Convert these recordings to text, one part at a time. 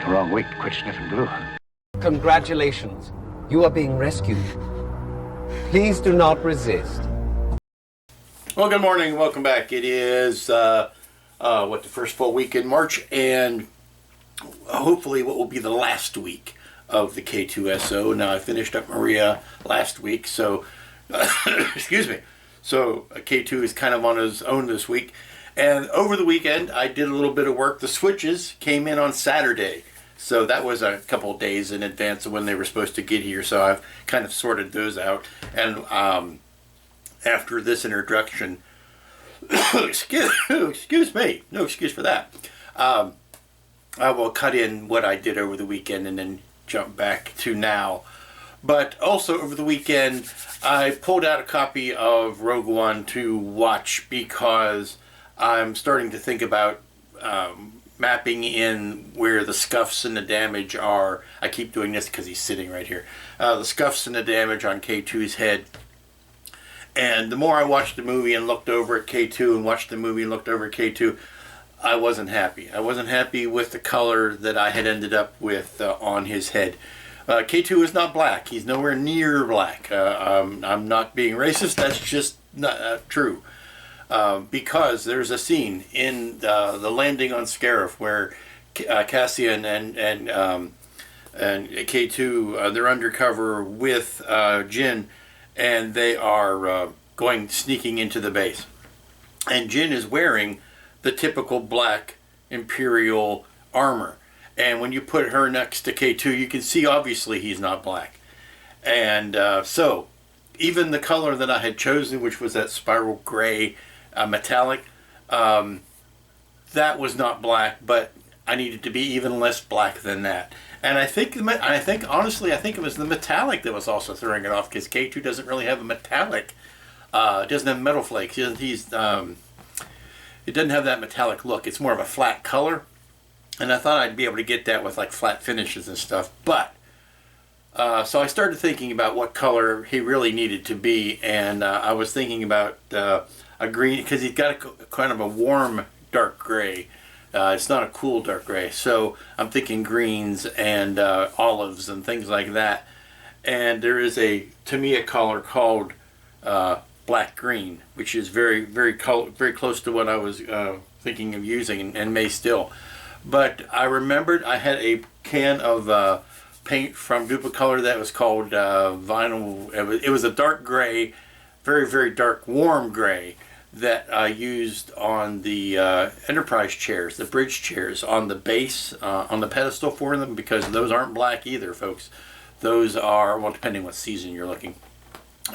Wrong week to quit sniffing glue. Congratulations. You are being rescued. Please do not resist. Well, good morning. Welcome back. It is, the first full week in March, and hopefully what will be the last week of the K2SO. Now, I finished up Maria last week, so, excuse me. So, K2 is kind of on his own this week. And over the weekend, I did a little bit of work. The switches came in on Saturday. So that was a couple of days in advance of when they were supposed to get here. So I've kind of sorted those out. And after this introduction, excuse me, no excuse for that. I will cut in what I did over the weekend and then jump back to now. But also over the weekend, I pulled out a copy of Rogue One to watch because I'm starting to think about mapping in where the scuffs and the damage are. I keep doing this because he's sitting right here. The scuffs and the damage on K2's head. And the more I watched the movie and looked over at K2 and watched the movie and looked over at K2, I wasn't happy. I wasn't happy with the color that I had ended up with on his head. K2 is not black. He's nowhere near black. I'm not being racist. That's just not true. Because there's a scene in the landing on Scarif where Cassian and K2 they're undercover with Jyn, and they are sneaking into the base, and Jyn is wearing the typical black Imperial armor, and when you put her next to K2, you can see obviously he's not black, and so even the color that I had chosen, which was that spiral gray metallic, that was not black, but I needed to be even less black than that. And I think honestly it was the metallic that was also throwing it off, because K2 doesn't really have a metallic. It doesn't have metal flakes. It doesn't have that metallic look. It's more of a flat color, and I thought I'd be able to get that with like flat finishes and stuff. But so I started thinking about what color he really needed to be, and I was thinking about a green, because he's got a kind of a warm dark gray. It's not a cool dark gray, so I'm thinking greens and olives and things like that. And there is to me a color called black green, which is very close to what I was thinking of using, and may still. But I remembered I had a can of paint from Duplicolor that was called vinyl. It was a dark gray, very dark warm gray, that I used on the Enterprise chairs, the bridge chairs, on the base, on the pedestal for them, because those aren't black either, folks. Those are, well, depending what season you're looking,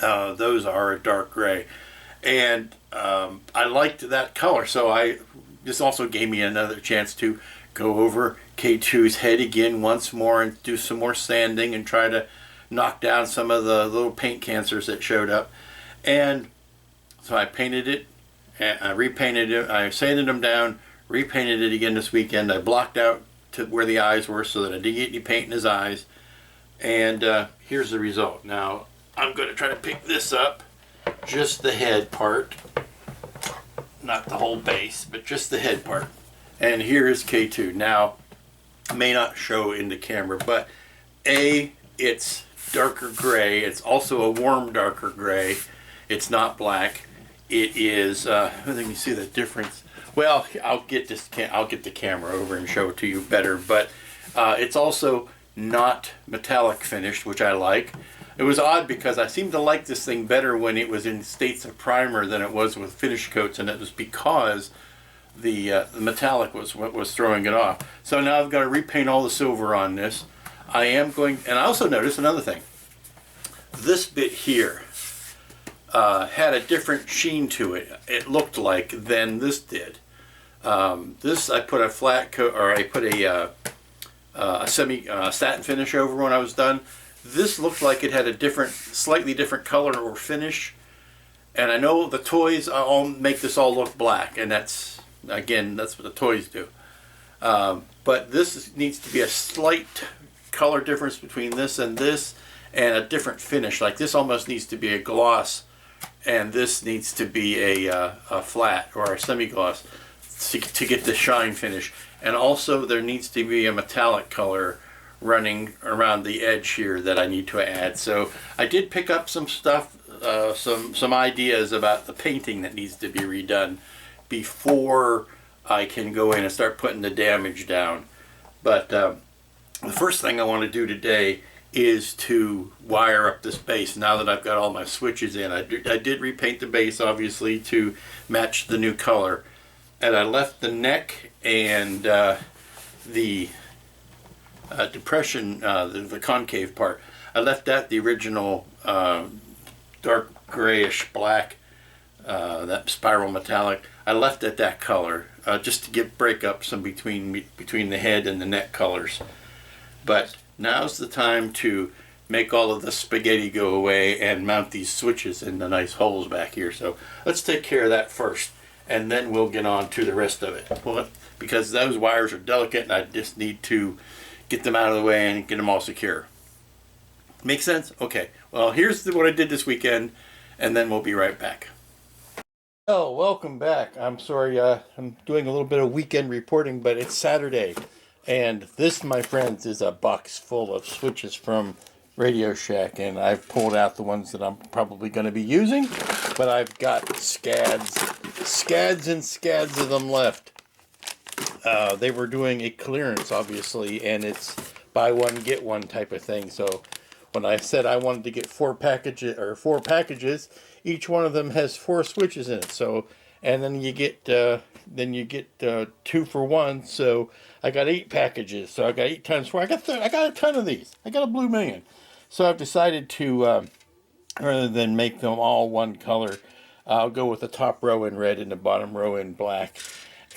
those are a dark gray. And I liked that color, so this also gave me another chance to go over K2's head again once more and do some more sanding and try to knock down some of the little paint cancers that showed up. And so I painted it, and I repainted it, I sanded them down, repainted it again this weekend. I blocked out to where the eyes were so that I didn't get any paint in his eyes. And here's the result. Now, I'm going to try to pick this up, just the head part, not the whole base, but just the head part. And here is K2. Now, I may not show in the camera, but it's darker gray. It's also a warm darker gray. It's not black. It is. I think you see the difference. Well, I'll get the camera over and show it to you better. But it's also not metallic finished, which I like. It was odd because I seemed to like this thing better when it was in states of primer than it was with finish coats, and it was because the metallic was what was throwing it off. So now I've got to repaint all the silver on this. I am going, and I also noticed another thing. This bit here had a different sheen to it, it looked like, than this did. This I put a flat coat, or I put a semi satin finish over when I was done. This looked like it had a slightly different color or finish. And I know the toys all make this all look black, and that's what the toys do. But this needs to be a slight color difference between this, and a different finish. Like this almost needs to be a gloss, and this needs to be a flat or a semi-gloss. to get the shine finish. And also there needs to be a metallic color running around the edge here that I need to add. So I did pick up some stuff, some ideas about the painting that needs to be redone before I can go in and start putting the damage down. But the first thing I want to do today is to wire up this base. Now that I've got all my switches in, I did repaint the base obviously to match the new color, and I left the neck and the depression, the concave part, I left that the original dark grayish black, that spiral metallic. I left it that color just to break up some between the head and the neck colors. But now's the time to make all of the spaghetti go away and mount these switches in the nice holes back here. So let's take care of that first, and then we'll get on to the rest of it. Well, because those wires are delicate and I just need to get them out of the way and get them all secure. Make sense? Okay. Well, here's what I did this weekend, and then we'll be right back. Oh, welcome back. I'm sorry, I'm doing a little bit of weekend reporting, but it's Saturday. And this, my friends, is a box full of switches from Radio Shack, and I've pulled out the ones that I'm probably going to be using, but I've got scads and scads of them left. They were doing a clearance, obviously, and it's buy one, get one type of thing. So when I said I wanted to get four packages, each one of them has 4 switches in it. So, and then you get 2 for 1. So I got 8 packages. So I got 8 times 4. I got a ton of these. I got a blue million. So I've decided to, rather than make them all one color, I'll go with the top row in red and the bottom row in black.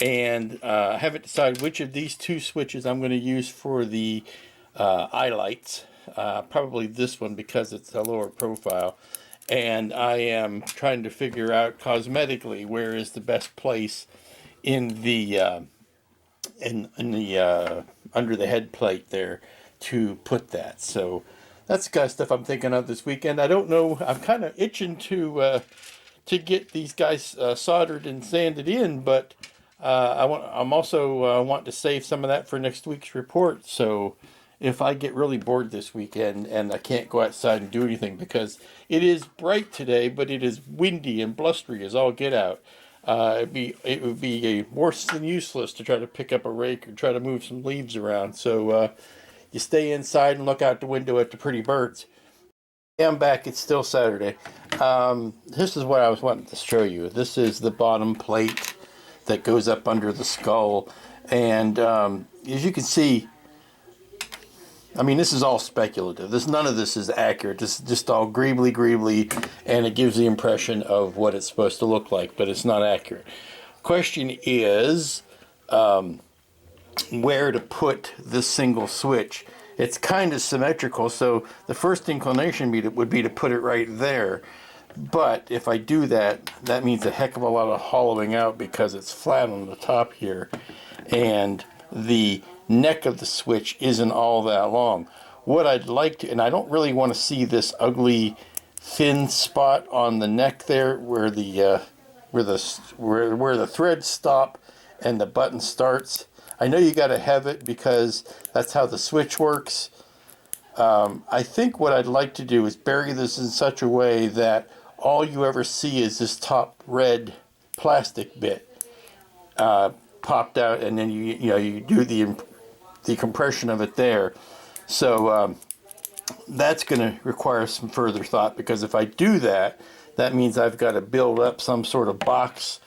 And I haven't decided which of these 2 switches I'm going to use for the eye lights. Probably this one because it's a lower profile. And I am trying to figure out cosmetically where is the best place in the under the head plate there to put that. So that's the kind of stuff I'm thinking of this weekend. I don't know. I'm kind of itching to get these guys soldered and sanded in, but I'm also want to save some of that for next week's report. So if I get really bored this weekend and I can't go outside and do anything because it is bright today, but it is windy and blustery as all get out, it would be worse than useless to try to pick up a rake or try to move some leaves around. So you stay inside and look out the window at the pretty birds. I'm back. It's still Saturday. This is what I was wanting to show you. This is the bottom plate that goes up under the skull, and as you can see, I mean, this is all speculative. None of this is accurate. This is just all greebly, and it gives the impression of what it's supposed to look like, but it's not accurate. Question is where to put this single switch. It's kind of symmetrical, so the first inclination would be to put it right there. But if I do that, that means a heck of a lot of hollowing out because it's flat on the top here, and the neck of the switch isn't all that long. What I'd like to, and I don't really want to see this ugly thin spot on the neck there where the threads stop and the button starts. I know you got to have it because that's how the switch works. I think what I'd like to do is bury this in such a way that all you ever see is this top red plastic bit popped out, and then you do the compression of it there. So that's going to require some further thought, because if I do that, that means I've got to build up some sort of box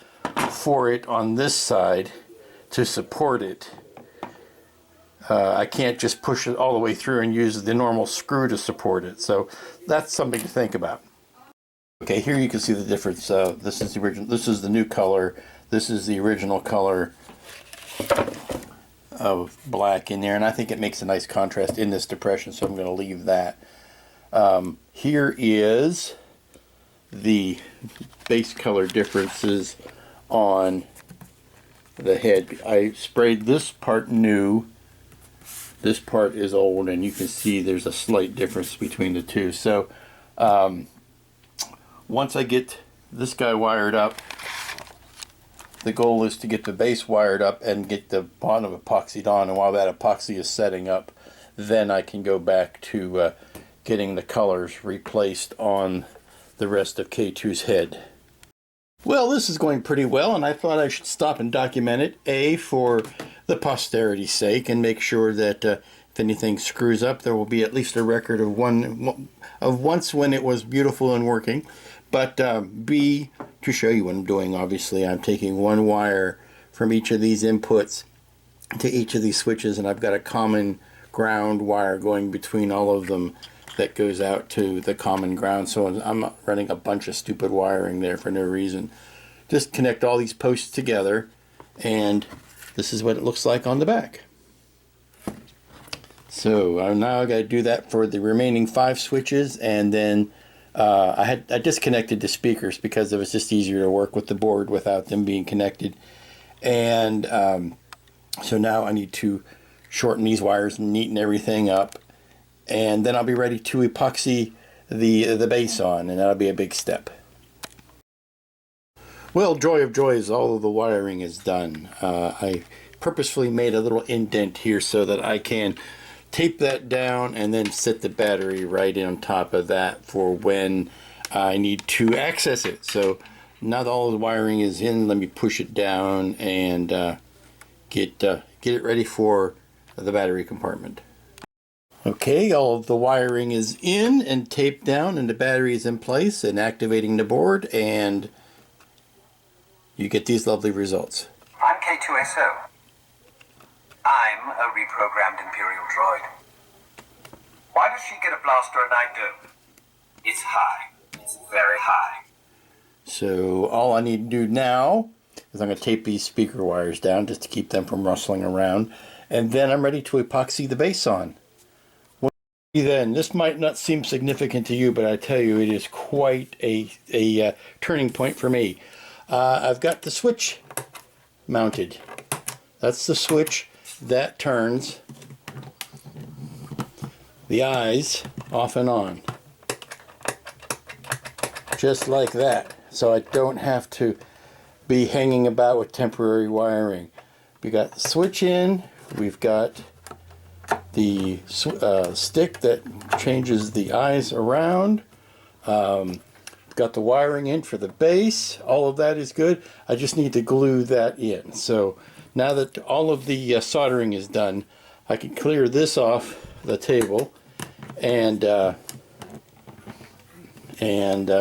for it on this side to support it. I can't just push it all the way through and use the normal screw to support it. So that's something to think about. Okay, here you can see the difference. This is the original. This is the new color. This is the original color of black in there, and I think it makes a nice contrast in this depression, so I'm going to leave that. Here is the base color differences on the head. I sprayed this part new, this part is old, and you can see there's a slight difference between the two. So once I get this guy wired up the goal is to get the base wired up and get the bottom epoxied on, and while that epoxy is setting up, then I can go back to getting the colors replaced on the rest of K2's head. Well, this is going pretty well, and I thought I should stop and document it, A, for the posterity's sake, and make sure that if anything screws up, there will be at least a record of once when it was beautiful and working. But B, to show you what I'm doing. Obviously, I'm taking one wire from each of these inputs to each of these switches, and I've got a common ground wire going between all of them that goes out to the common ground. So I'm not running a bunch of stupid wiring there for no reason. Just connect all these posts together, and this is what it looks like on the back. So now I got to do that for the remaining 5 switches, and then I disconnected the speakers because it was just easier to work with the board without them being connected. And so now I need to shorten these wires and neaten everything up, and then I'll be ready to epoxy the base on, and that'll be a big step. Well, joy of joys, all of the wiring is done. I purposefully made a little indent here so that I can tape that down and then set the battery right on top of that for when I need to access it. So now that all the wiring is in, let me push it down and get it ready for the battery compartment. Okay, all of the wiring is in and taped down, and the battery is in place, and activating the board, and you get these lovely results. I'm K2SO. I'm a reprogrammed Imperial droid. Why does she get a blaster and I don't? It's high. It's very high. So all I need to do now is I'm going to tape these speaker wires down just to keep them from rustling around, and then I'm ready to epoxy the base on. Then this might not seem significant to you, but I tell you, it is quite a turning point for me. I've got the switch mounted. That's the switch that turns the eyes off and on, just like that, so I don't have to be hanging about with temporary wiring. We got the switch in, we've got the stick that changes the eyes around, got the wiring in for the base. All of that is good. I just need to glue that in. So now that all of the soldering is done, I can clear this off the table and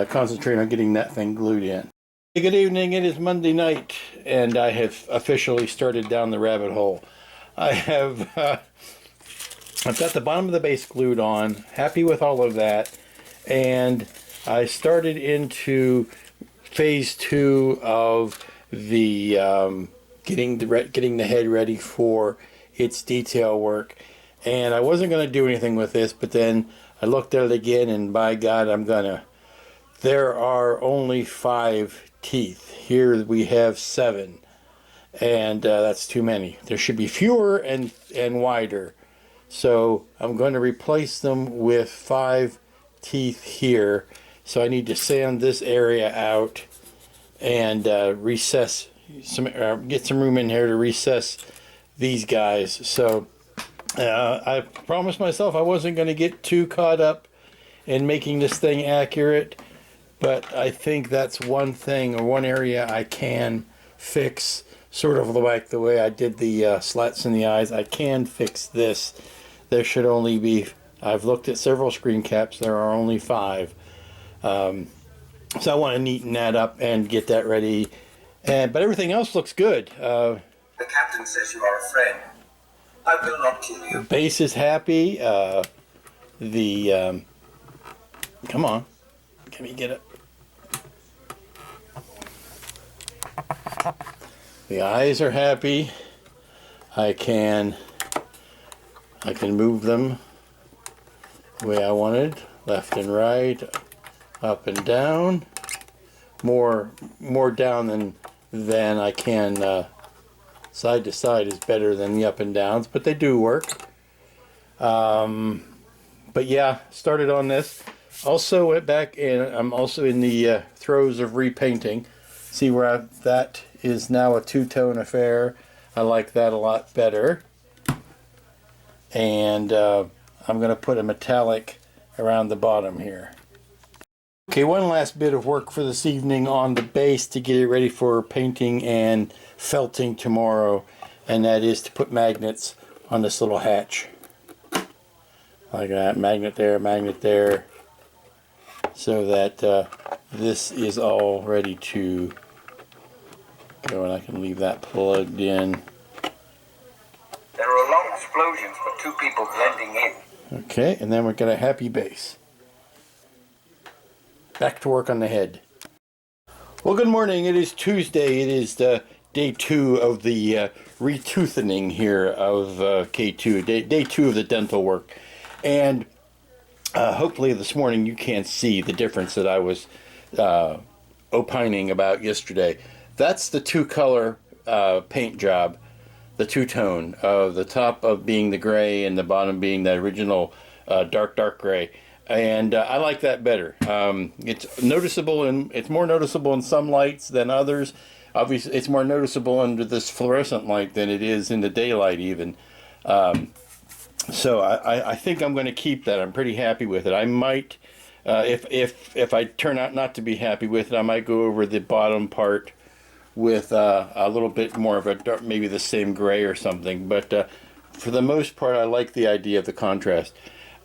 concentrate on getting that thing glued in. Good evening, it is Monday night, and I have officially started down the rabbit hole. I've got the bottom of the base glued on, happy with all of that, and I started into phase 2 of the getting the head ready for its detail work. And I wasn't going to do anything with this, but then I looked at it again, and by God, I'm gonna. There are only 5 teeth. Here we have 7, and that's too many. There should be fewer and wider. So I'm going to replace them with 5 teeth here. So I need to sand this area out and recess some, get some room in here to recess these guys. So I promised myself I wasn't going to get too caught up in making this thing accurate, but I think that's one thing, or one area I can fix, sort of like the way I did the slats in the eyes. I can fix this. There should only be, I've looked at several screen caps, there are only 5. So I want to neaten that up and get that ready. But everything else looks good. The captain says you are a friend. I will not kill you. The base is happy. Come on. Can we get it? The eyes are happy. I can move them the way I wanted, left and right, up and down. More down than I can. Side to side is better than the up and downs, but they do work. But yeah, started on this. Also went back and I'm also in the throes of repainting. See where that is now a two-tone affair. I like that a lot better. And I'm going to put a metallic around the bottom here. Okay, one last bit of work for this evening on the base to get it ready for painting and felting tomorrow, and that is to put magnets on this little hatch. Like that, magnet there, so that this is all ready to go, and I can leave that plugged in. There are long explosions, but two people blending in. Okay, and then we're going to happy base. Back to work on the head. Well, good morning. It is Tuesday. It is day 2 of the retoothing here of K2. Day 2 of the dental work. And hopefully this morning you can see the difference that I was opining about yesterday. That's the two-color paint job, the two-tone, of the top of being the gray and the bottom being the original dark gray. And I like that better. It's noticeable, and it's more noticeable in some lights than others. Obviously, it's more noticeable under this fluorescent light than it is in the daylight even. So I think I'm going to keep that. I'm pretty happy with it. I might, if I turn out not to be happy with it, I might go over the bottom part with a little bit more of a dark, maybe the same gray or something. But for the most part, I like the idea of the contrast.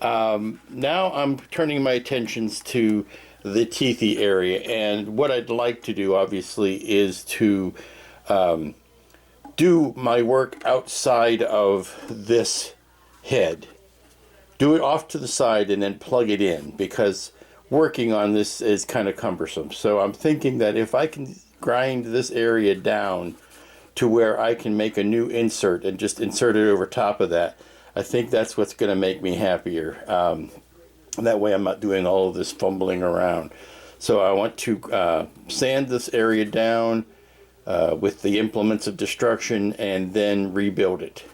Now I'm turning my attentions to the teethy area, and what I'd like to do obviously is to do my work outside of this head. Do it off to the side and then plug it in, because working on this is kind of cumbersome. So I'm thinking that if I can grind this area down to where I can make a new insert and just insert it over top of that, I think that's what's going to make me happier. That way I'm not doing all of this fumbling around. So I want to sand this area down with the implements of destruction and then rebuild it.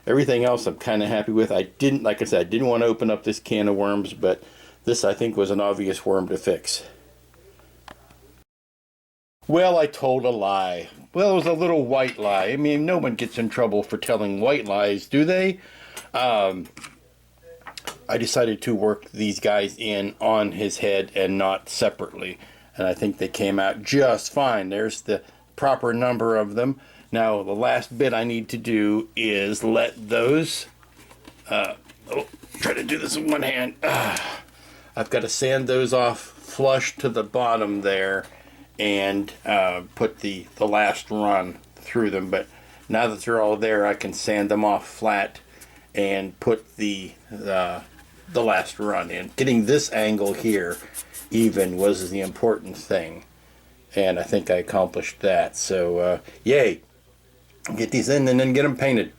Everything else I'm kind of happy with. Like I said, I didn't want to open up this can of worms, but this I think was an obvious worm to fix. Well, I told a lie. Well, it was a little white lie. I mean, no one gets in trouble for telling white lies, do they? I decided to work these guys in on his head and not separately, and I think they came out just fine. There's the proper number of them. Now the last bit I need to do is let those try to do this in one hand. I've got to sand those off flush to the bottom there and put the last run through them. But now that they're all there, I can sand them off flat and put the last run in. Getting this angle here even was the important thing, and I think I accomplished that. So yay, get these in and then get them painted.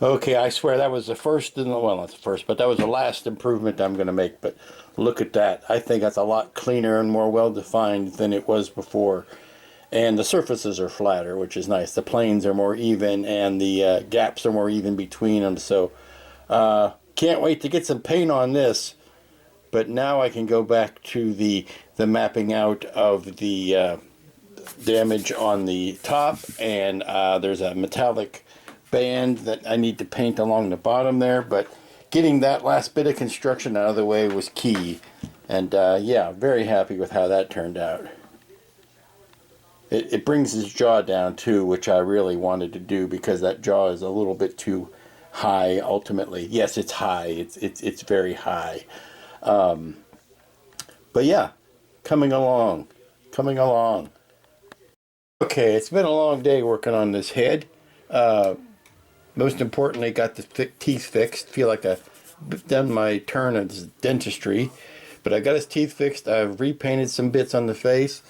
Okay, I swear that was the first, well, not the first, but that was the last improvement I'm going to make. But look at that. I think that's a lot cleaner and more well defined than it was before. And the surfaces are flatter, which is nice. The planes are more even, and the gaps are more even between them. So can't wait to get some paint on this. But now I can go back to the mapping out of the damage on the top. And there's a metallic band that I need to paint along the bottom there. But getting that last bit of construction out of the way was key. And yeah, very happy with how that turned out. It brings his jaw down too, which I really wanted to do because that jaw is a little bit too high ultimately. Yes, it's high. It's very high. But yeah, coming along. Okay, it's been a long day working on this head. Most importantly, got the teeth fixed. Feel like I've done my turn of dentistry, but I got his teeth fixed. I've repainted some bits on the face.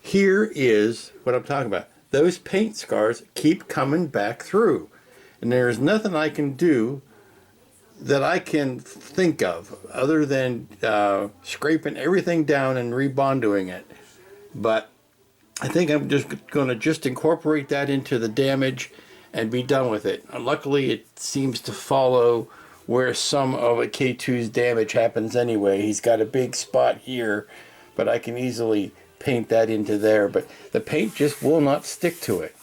Here is what I'm talking about. Those paint scars keep coming back through. And there's nothing I can do that I can think of other than scraping everything down and rebondoing it. But I think I'm just going to incorporate that into the damage and be done with it. Luckily, it seems to follow where some of a K2's damage happens anyway. He's got a big spot here, but I can easily paint that into there, but the paint just will not stick to it.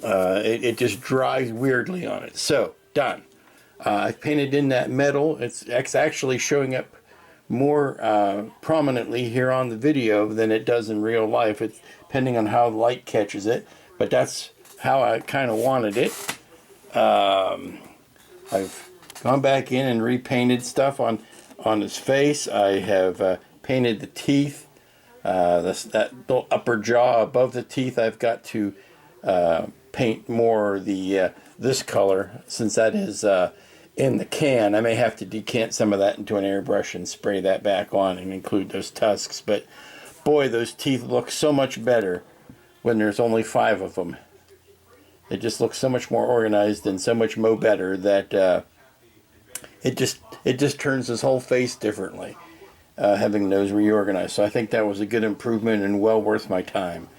It just dries weirdly on it. So, done. I painted in that metal. It's actually showing up more prominently here on the video than it does in real life. It's depending on how the light catches it, but that's how I kind of wanted it. I've gone back in and repainted stuff on his face. I have painted the teeth, that little upper jaw above the teeth. I've got to paint more the this color, since that is in the can. I may have to decant some of that into an airbrush and spray that back on and include those tusks. But boy, those teeth look so much better when there's only 5 of them. It just looks so much more organized and so much more better that it just turns his whole face differently, having those reorganized. So I think that was a good improvement and well worth my time.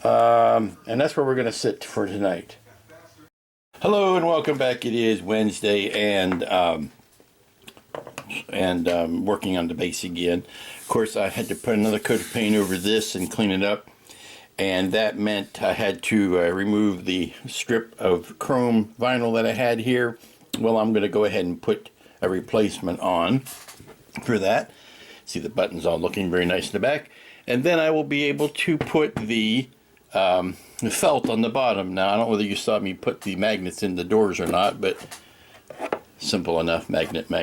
And that's where we're going to sit for tonight. Hello and welcome back. It is Wednesday, and working on the base again. Of course, I had to put another coat of paint over this and clean it up, and that meant I had to remove the strip of chrome vinyl that I had here. Well, I'm going to go ahead and put a replacement on for that. See the buttons all looking very nice in the back, and then I will be able to put the felt on the bottom. Now, I don't know whether you saw me put the magnets in the doors or not, but simple enough. Magnet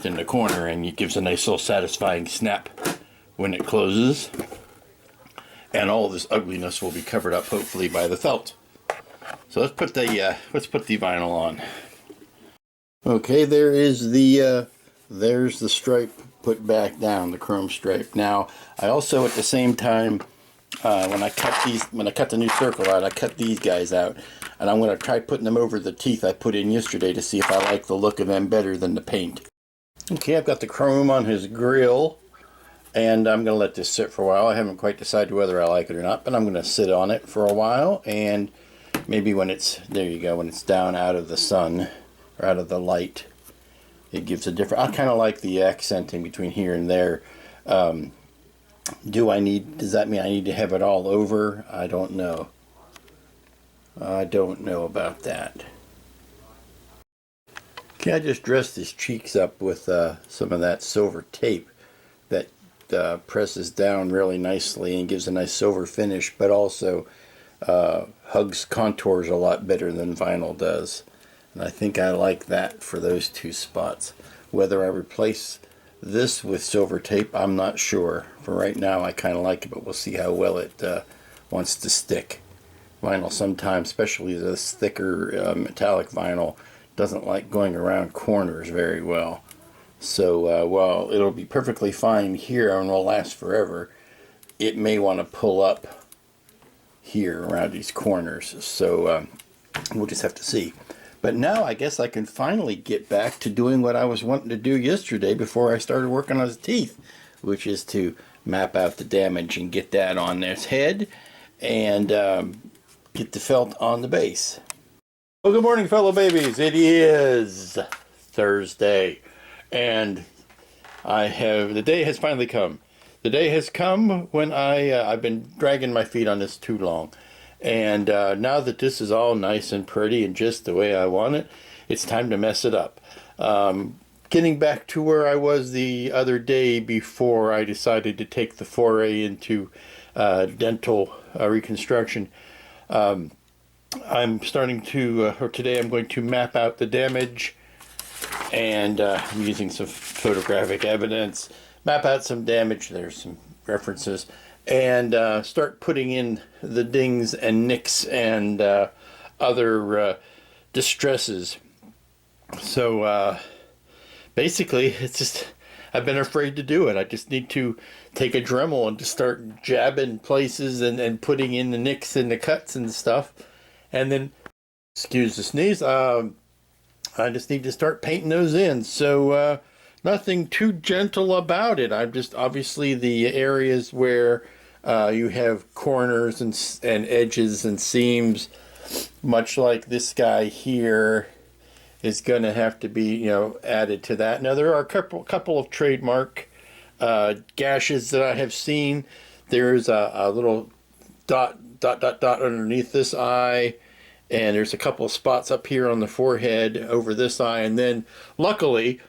in the corner, and it gives a nice little satisfying snap when it closes. And all this ugliness will be covered up, hopefully, by the felt. So let's put the vinyl on. Okay, there is there's the stripe put back down, the chrome stripe. Now, I also at the same time, when I cut the new circle out, I cut these guys out, and I'm going to try putting them over the teeth I put in yesterday to see if I like the look of them better than the paint. Okay, I've got the chrome on his grill, and I'm going to let this sit for a while. I haven't quite decided whether I like it or not, but I'm going to sit on it for a while, and maybe when it's, there you go, when it's down out of the sun, or out of the light, it gives a different, I kind of like the accenting between here and there. Does that mean I need to have it all over? I don't know. I don't know about that. Okay, I just dressed his cheeks up with some of that silver tape that presses down really nicely and gives a nice silver finish, but also hugs contours a lot better than vinyl does. And I think I like that for those 2 spots. Whether I replace this with silver tape, I'm not sure. For right now, I kind of like it, but we'll see how well it wants to stick. Vinyl sometimes, especially this thicker metallic vinyl, doesn't like going around corners very well. So while it'll be perfectly fine here and will last forever, it may want to pull up here around these corners. So we'll just have to see. But now I guess I can finally get back to doing what I was wanting to do yesterday before I started working on his teeth, which is to map out the damage and get that on his head and get the felt on the base. Well, good morning, fellow babies. It is Thursday, and the day has finally come. The day has come when I've been dragging my feet on this too long. And now that this is all nice and pretty and just the way I want it, it's time to mess it up. Getting back to where I was the other day before I decided to take the foray into dental reconstruction, I'm starting to, or today I'm going to map out the damage, and I'm using some photographic evidence, map out some damage, there's some references, and start putting in the dings and nicks and other distresses. So basically, it's just, I've been afraid to do it. I just need to take a Dremel and just start jabbing places and putting in the nicks and the cuts and stuff. And then, excuse the sneeze, I just need to start painting those in. So nothing too gentle about it. I'm just, obviously the areas where you have corners and edges and seams, much like this guy here, is going to have to be, added to that. Now there are a couple of trademark gashes that I have seen. There's a little dot underneath this eye, and there's a couple of spots up here on the forehead over this eye, and then luckily,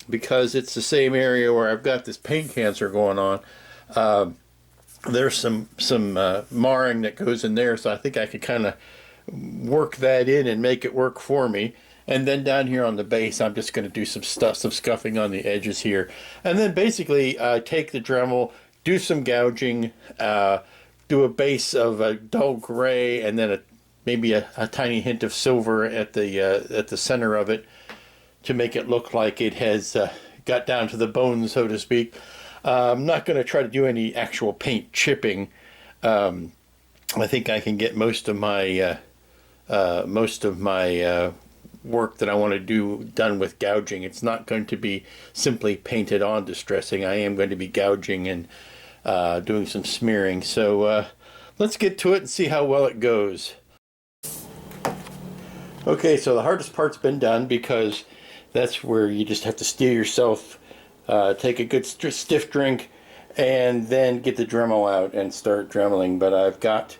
because it's the same area where I've got this paint cancer going on, there's some marring that goes in there, so I think I could kind of work that in and make it work for me. And then down here on the base, I'm just going to do some scuffing on the edges here, and then basically take the Dremel, do some gouging, do a base of a dull gray, and then maybe a tiny hint of silver at the center of it to make it look like it has got down to the bone, so to speak. I'm not going to try to do any actual paint chipping. I think I can get most of my work that I want to do done with gouging. It's not going to be simply painted on distressing. I am going to be gouging and doing some smearing. So let's get to it and see how well it goes. Okay, so the hardest part's been done, because that's where you just have to steel yourself, take a good stiff drink, and then get the Dremel out and start dremeling. But I've got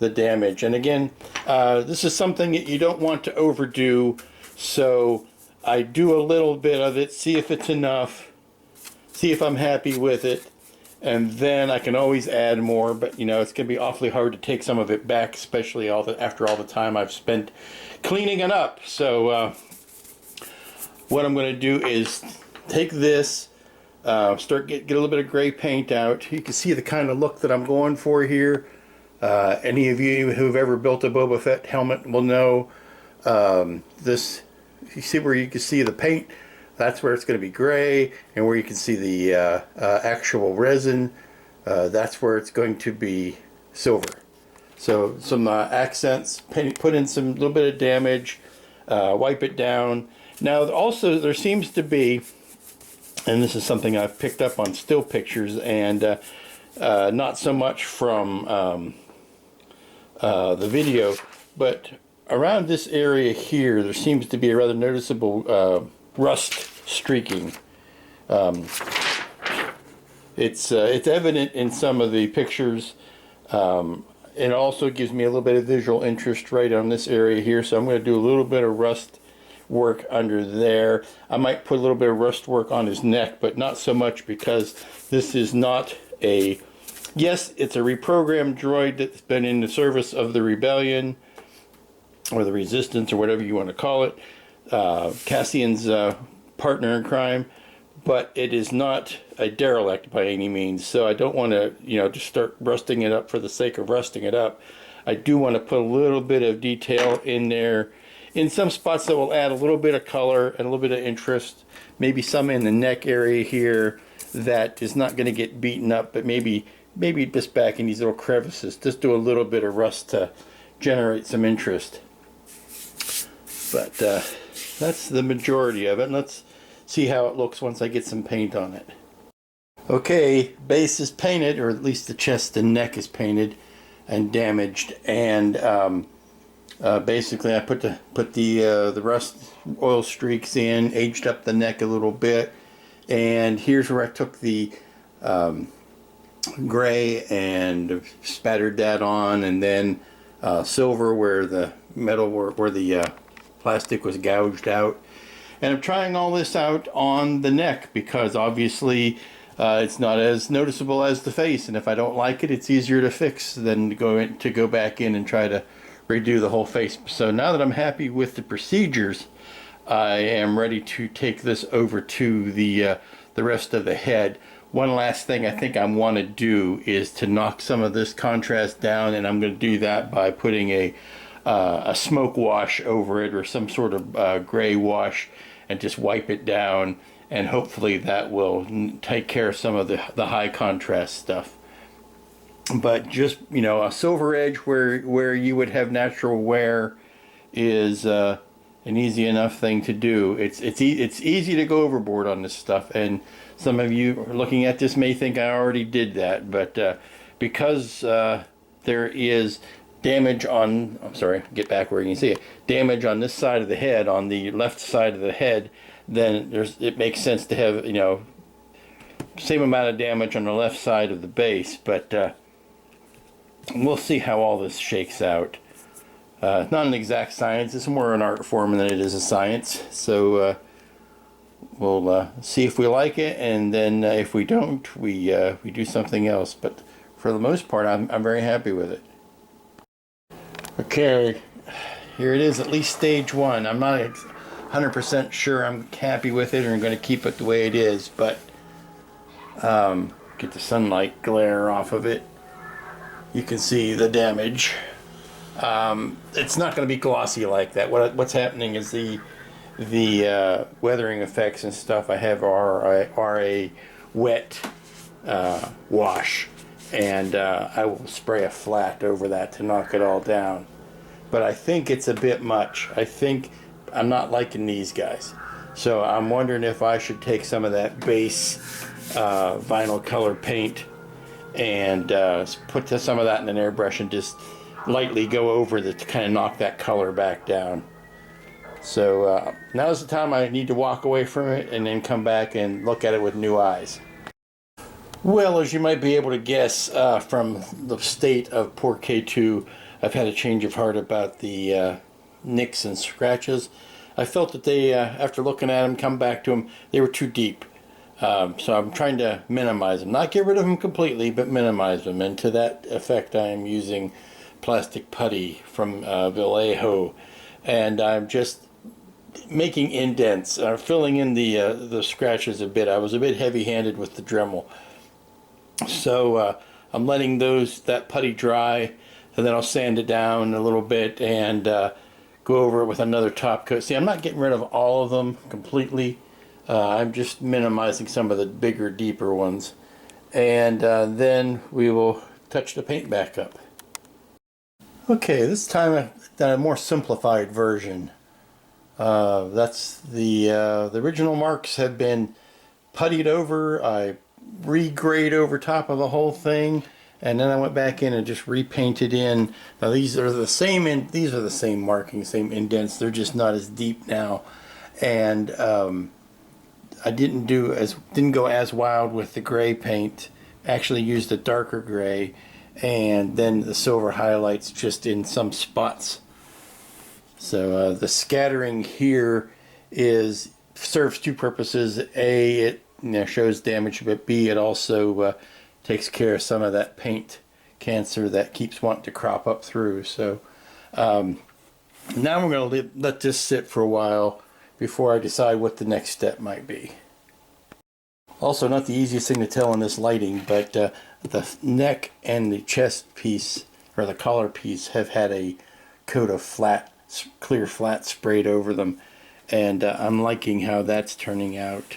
the damage, and again, this is something that you don't want to overdo, so I do a little bit of it, see if it's enough, see if I'm happy with it, and then I can always add more. But you know, it's gonna be awfully hard to take some of it back, especially after all the time I've spent cleaning it up. So what I'm going to do is take this, start get a little bit of gray paint out. You can see the kind of look that I'm going for here. Any of you who've ever built a Boba Fett helmet will know this. You see where you can see the paint? That's where it's going to be gray, and where you can see the actual resin, that's where it's going to be silver. So some accents, put in some little bit of damage, wipe it down. Now also there seems to be, and this is something I've picked up on still pictures, and not so much from the video, but around this area here there seems to be a rather noticeable rust streaking. It's evident in some of the pictures. It also gives me a little bit of visual interest right on this area here, so I'm going to do a little bit of rust work under there. I might put a little bit of rust work on his neck, but not so much, because this is not a... Yes, it's a reprogrammed droid that's been in the service of the rebellion, or the resistance, or whatever you want to call it. Cassian's partner in crime, but it is not a derelict by any means. So I don't want to, just start rusting it up for the sake of rusting it up. I do want to put a little bit of detail in there, in some spots that will add a little bit of color and a little bit of interest. Maybe some in the neck area here that is not going to get beaten up, but maybe just back in these little crevices. Just do a little bit of rust to generate some interest. But that's the majority of it. And let's see how it looks once I get some paint on it. Okay, base is painted, or at least the chest and neck is painted and damaged, and basically I put the rust oil streaks in, aged up the neck a little bit, and here's where I took the gray and spattered that on, and then silver where the metal where the plastic was gouged out. And I'm trying all this out on the neck, because obviously it's not as noticeable as the face, and if I don't like it, it's easier to fix than to go back in and try to redo the whole face. So now that I'm happy with the procedures, I am ready to take this over to the rest of the head. One last thing I think I want to do is to knock some of this contrast down, and I'm going to do that by putting a smoke wash over it, or some sort of gray wash, and just wipe it down, and hopefully that will take care of some of the high contrast stuff. But just, a silver edge where you would have natural wear is an easy enough thing to do. It's easy to go overboard on this stuff, and some of you looking at this may think I already did that, but because there is damage on, I'm sorry, get back where you can see it, damage on this side of the head, on the left side of the head, then it makes sense to have, same amount of damage on the left side of the base, but we'll see how all this shakes out. It's not an exact science, it's more an art form than it is a science, so we'll see if we like it, and then if we don't, we do something else. But for the most part, I'm very happy with it. Okay, here it is, at least stage one. I'm not 100% sure I'm happy with it or I'm going to keep it the way it is, but get the sunlight glare off of it. You can see the damage. It's not going to be glossy like that. What's happening is the weathering effects and stuff I have are a wet wash, and I will spray a flat over that to knock it all down. But I think it's a bit much. I think I'm not liking these guys, so I'm wondering if I should take some of that base vinyl color paint and put some of that in an airbrush and just lightly go over to kind of knock that color back down. So now's the time I need to walk away from it and then come back and look at it with new eyes. Well, as you might be able to guess from the state of poor K2, I've had a change of heart about the nicks and scratches. I felt that they, after looking at them, come back to them, they were too deep. So I'm trying to minimize them. Not get rid of them completely, but minimize them. And to that effect, I am using plastic putty from Vallejo. And I'm just making indents, filling in the scratches a bit. I was a bit heavy-handed with the Dremel. So I'm letting that putty dry, and then I'll sand it down a little bit and go over it with another top coat. See, I'm not getting rid of all of them completely. I'm just minimizing some of the bigger, deeper ones. And then we will touch the paint back up. Okay, this time I've done a more simplified version. That's the original marks have been puttied over. I regrayed over top of the whole thing, and then I went back in and just repainted in. Now these are the same markings, same indents. They're just not as deep now, and I didn't go as wild with the gray paint. Actually used a darker gray, and then the silver highlights just in some spots. So the scattering here serves two purposes. A, it shows damage, but B, it also takes care of some of that paint cancer that keeps wanting to crop up through. So now we're going to let this sit for a while before I decide what the next step might be. Also, not the easiest thing to tell in this lighting, but the neck and the chest piece, or the collar piece, have had a coat of clear flat sprayed over them, and I'm liking how that's turning out.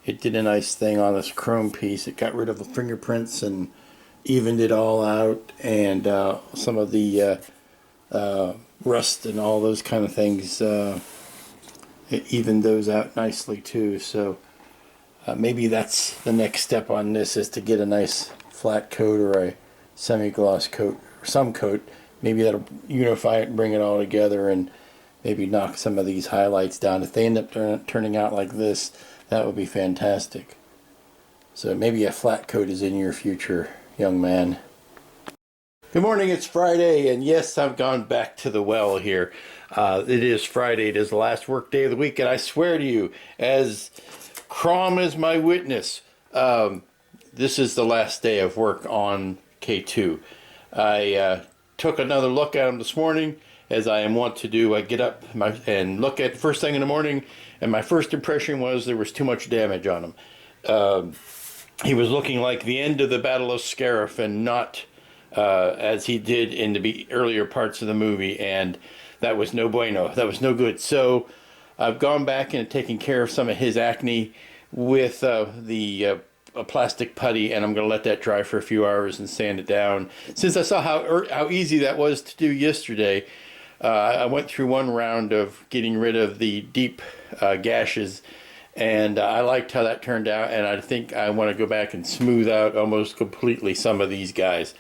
It did a nice thing on this chrome piece. It got rid of the fingerprints and evened it all out, and some of the rust and all those kind of things, it evened those out nicely too. So maybe that's the next step on this, is to get a nice flat coat or a semi-gloss coat or some coat. Maybe that'll unify it and bring it all together, and maybe knock some of these highlights down. If they end up turning out like this, that would be fantastic. So maybe a flat coat is in your future, young man. Good morning, it's Friday, and yes, I've gone back to the well here. It is Friday, it is the last work day of the week, and I swear to you, as Crom is my witness, this is the last day of work on K2. I took another look at him this morning, as I am wont to do. I get up and look at first thing in the morning, and my first impression was there was too much damage on him. He was looking like the end of the Battle of Scarif, and not as he did in the earlier parts of the movie, and that was no bueno. That was no good. So I've gone back and taken care of some of his acne with the plastic putty, and I'm going to let that dry for a few hours and sand it down. Since I saw how easy that was to do yesterday, I went through one round of getting rid of the deep gashes, and I liked how that turned out, and I think I want to go back and smooth out almost completely some of these guys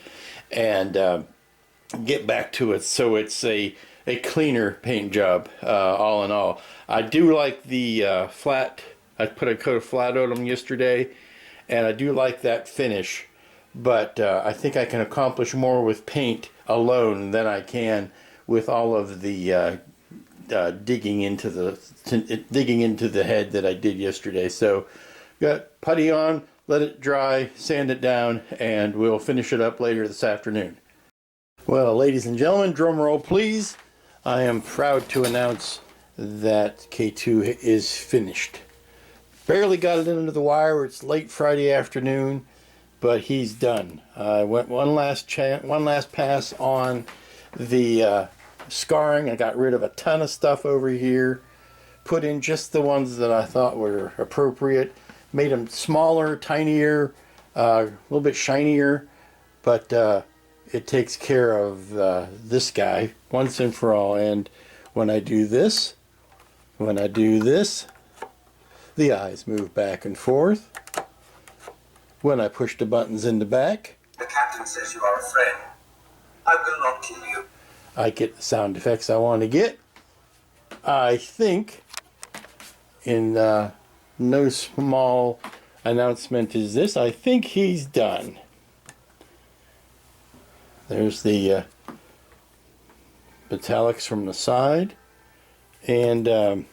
and get back to it so it's a cleaner paint job all in all. I do like the flat. I put a coat of flat on them yesterday, and I do like that finish, but I think I can accomplish more with paint alone than I can with all of the digging into the head that I did yesterday. So got putty on, let it dry, sand it down, and we'll finish it up later this afternoon. Well, ladies and gentlemen, drum roll please. I am proud to announce that K2 is finished. Barely got it into the wire. It's late Friday afternoon, but he's done. I went one last pass on the scarring. I got rid of a ton of stuff over here, put in just the ones that I thought were appropriate, made them smaller, tinier, a little bit shinier, but it takes care of this guy once and for all. And when I do this, the eyes move back and forth. When I push the buttons in the back, The captain says you are a friend. I will not kill you. I get the sound effects I want to get. I think, in no small announcement is this, I think he's done. There's the metallics from the side, and I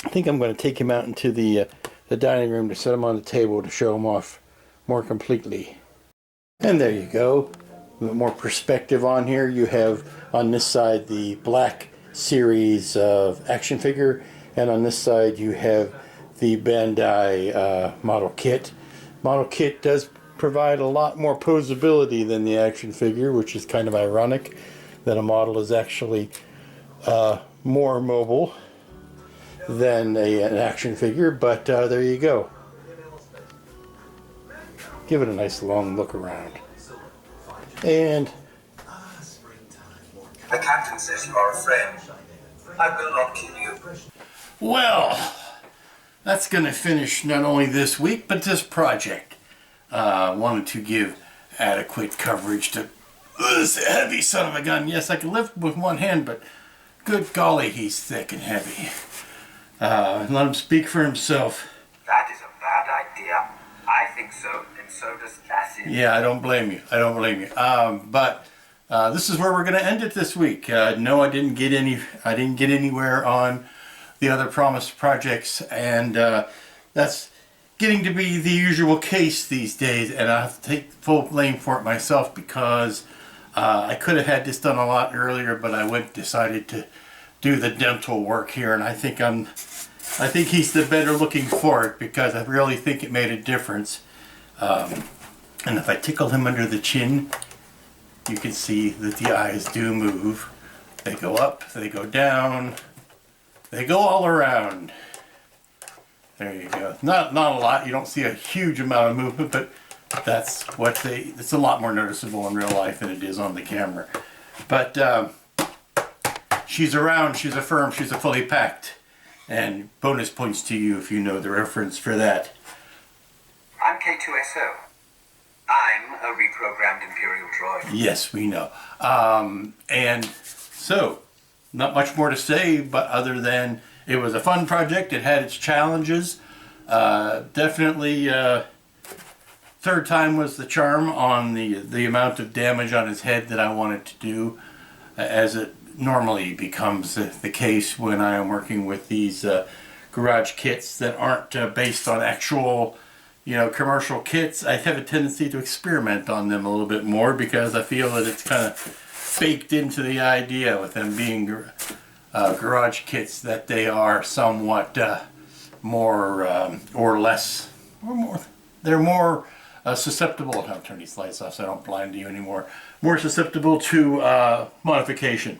think I'm going to take him out into the dining room to set him on the table to show him off more completely. And there you go. A bit more perspective on here. You have on this side the Black Series of action figure, and on this side you have the Bandai model kit. Model kit does provide a lot more posability than the action figure, which is kind of ironic that a model is actually more mobile than an action figure, but there you go. Give it a nice long look around. And The captain says you are a friend. I will not kill you. well, that's going to finish not only this week, but this project. Wanted to give adequate coverage to this heavy son of a gun. Yes, I can lift with one hand, but good golly, he's thick and heavy. Let him speak for himself. That is a bad idea. I think so, and so does Cassie. Yeah, I don't blame you. But this is where we're going to end it this week. No, I didn't get anywhere on the other promised projects, and that's getting to be the usual case these days. And I have to take full blame for it myself, because I could have had this done a lot earlier, but I decided to do the dental work here, and I think he's the better looking for it, because I really think it made a difference. And if I tickle him under the chin, you can see that the eyes do move. They go up, they go down, they go all around. There you go. Not a lot. You don't see a huge amount of movement, but it's a lot more noticeable in real life than it is on the camera. But she's around, she's a firm, she's a fully packed. And bonus points to you if you know the reference for that. I'm K2SO. I'm a reprogrammed Imperial droid. Yes, we know. And so, not much more to say, but other than it was a fun project. It had its challenges. Definitely, third time was the charm on the amount of damage on his head that I wanted to do, as it normally becomes the case when I am working with these garage kits that aren't based on actual, commercial kits. I have a tendency to experiment on them a little bit more, because I feel that it's kind of baked into the idea with them being garage kits that they are somewhat more or less, or more. They're more susceptible. I'll turn these lights off so I don't blind you anymore. More susceptible to modification.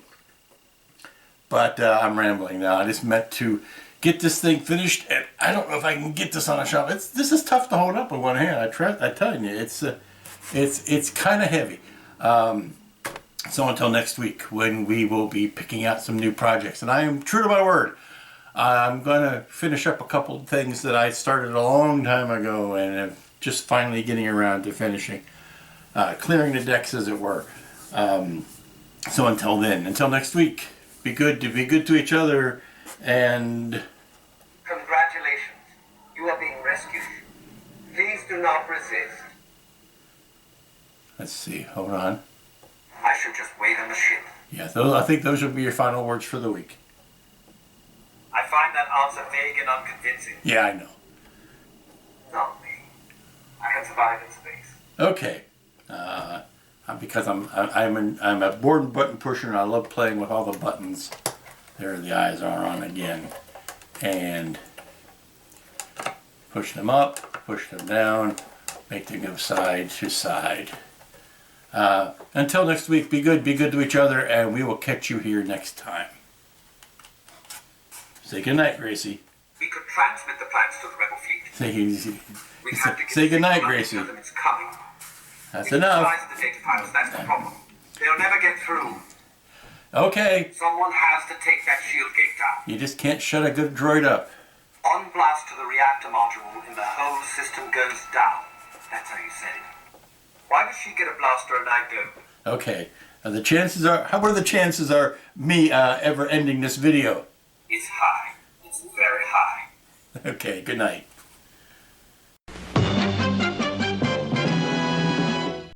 But I'm rambling now. I just meant to get this thing finished, and I don't know if I can get this on a shelf. This is tough to hold up with one hand. I'm telling you, it's kind of heavy. So until next week, when we will be picking out some new projects, and I am true to my word. I'm going to finish up a couple of things that I started a long time ago, and am just finally getting around to finishing, clearing the decks, as it were. So until next week. Be good to each other, and Congratulations. You are being rescued. Please do not resist. Let's see. Hold on. I should just wait on the ship. Yeah, I think those would be your final words for the week. I find that answer vague and unconvincing. Yeah, I know. Not me. I can survive in space. Okay. Because I'm a board button pusher and I love playing with all the buttons. There the eyes are on again. And push them up, push them down, make them go side to side. Until next week, be good to each other, and we will catch you here next time. Say goodnight, Gracie. We could transmit the plans to the rebel fleet. Say goodnight, Gracie. It's coming. That's enough. The data files, that's the problem. They'll never get through. Okay. Someone has to take that shield gate down. You just can't shut a good droid up. On blast to the reactor module and the whole system goes down. That's how you said it. Why does she get a blaster and I don't? Okay. The chances are, what are the chances are me ever ending this video? It's high. It's very high. Okay, good night.